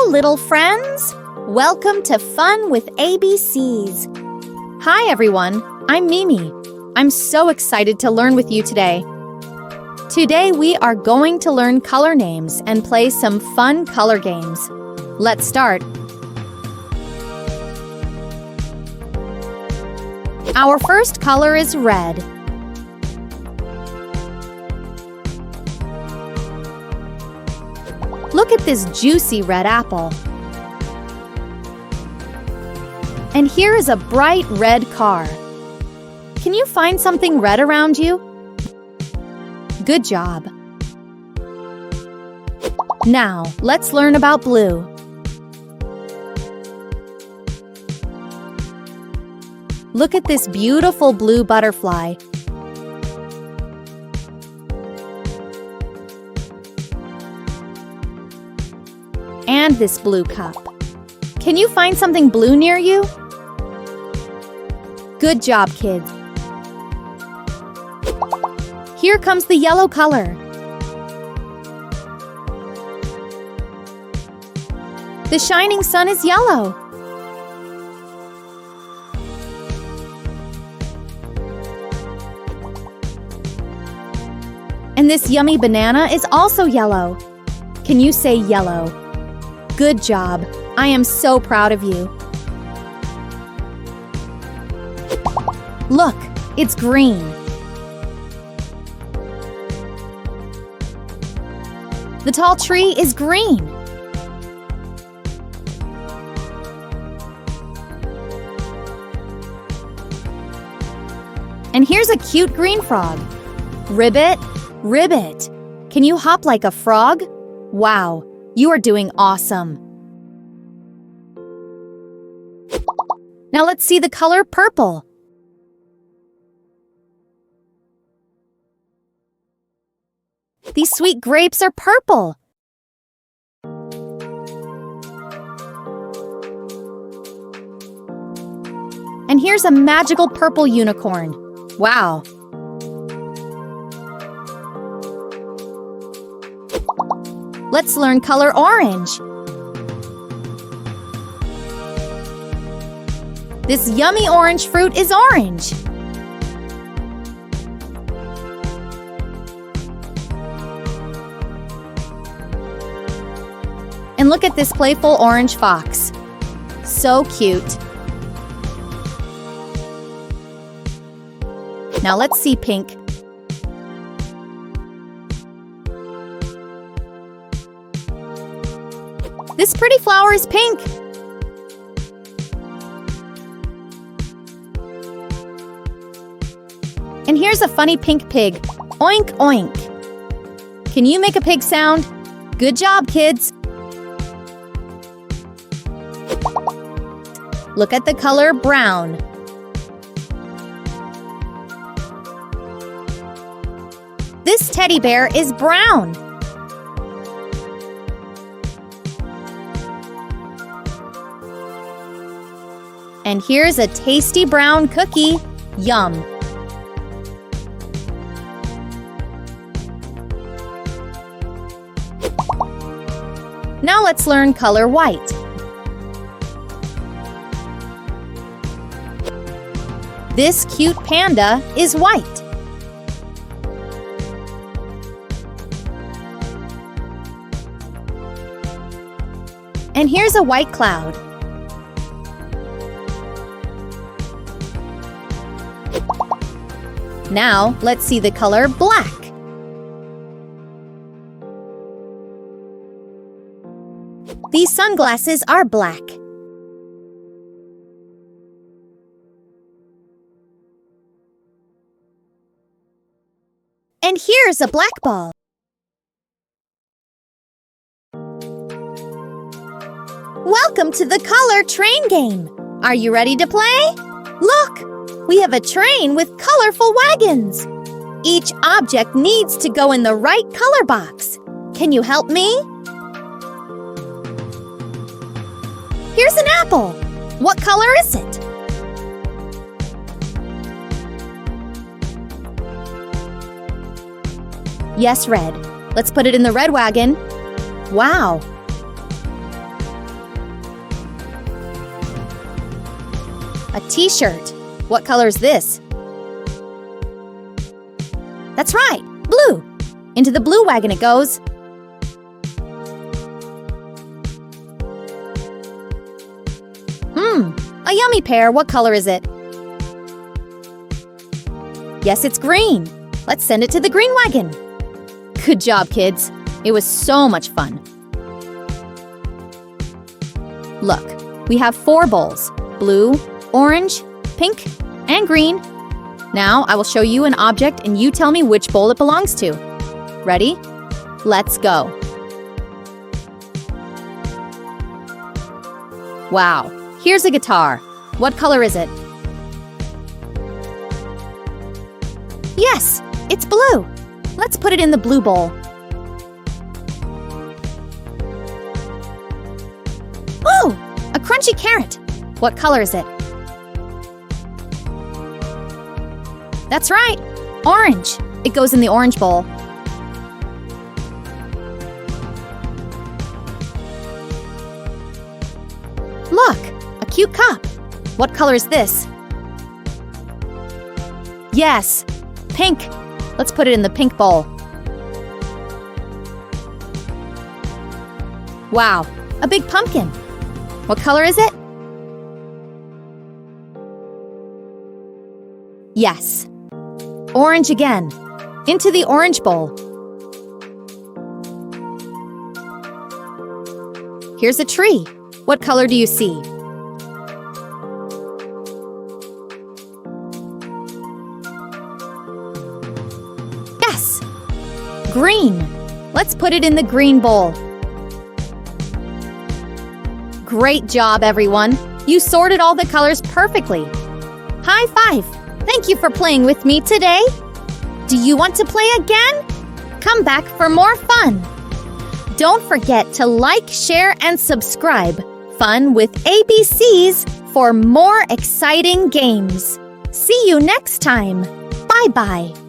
little friends! Welcome to Fun with ABCs. Hi, everyone. I'm Mimi. I'm so excited to learn with you today. Today, we are going to learn color names and play some fun color games. Let's start. Our first color is red. Look at this juicy red apple. And here is a bright red car. Can you find something red around you? Good job. Now, let's learn about blue. Look at this beautiful blue butterfly. And this blue cup. Can you find something blue near you? Good job, kids. Here comes the yellow color. The shining sun is yellow. And this yummy banana is also yellow. Can you say yellow? Good job. I am so proud of you. Look, it's green. The tall tree is green. And here's a cute green frog. Ribbit, ribbit. Can you hop like a frog? Wow, you are doing awesome. Now let's see the color purple. These sweet grapes are purple. And here's a magical purple unicorn. Wow. Let's learn color orange. This yummy orange fruit is orange. And look at this playful orange fox. So cute. Now let's see pink. This pretty flower is pink. And here's a funny pink pig. Oink, oink. Can you make a pig sound? Good job, kids. Look at the color brown. This teddy bear is brown. And here's a tasty brown cookie. Yum. Now let's learn color white. This cute panda is white. And here's a white cloud. Now, let's see the color black. These sunglasses are black. And here's a black ball. Welcome to the color train game. Are you ready to play? Look, we have a train with colorful wagons. Each object needs to go in the right color box. Can you help me? Here's an apple. What color is it? Yes, red. Let's put it in the red wagon. Wow. A t-shirt. What color is this? That's right, blue. Into the blue wagon it goes. A yummy pear. What color is it? Yes, it's green. Let's send it to the green wagon. Good job, kids. It was so much fun. Look, we have 4 bowls: blue, orange, pink, and green. Now I will show you an object and you tell me which bowl it belongs to. Ready? Let's go. Wow, here's a guitar. What color is it? Yes, it's blue. Let's put it in the blue bowl. Oh, a crunchy carrot. What color is it? That's right, orange. It goes in the orange bowl. Look, a cute cup. What color is this? Yes, pink. Let's put it in the pink bowl. Wow, a big pumpkin. What color is it? Yes, orange again. Into the orange bowl. Here's a tree. What color do you see? Yes, green. Let's put it in the green bowl. Great job, everyone. You sorted all the colors perfectly. High five. Thank you for playing with me today. Do you want to play again? Come back for more fun. Don't forget to like, share, and subscribe. Fun with ABCs for more exciting games. See you next time. Bye-bye.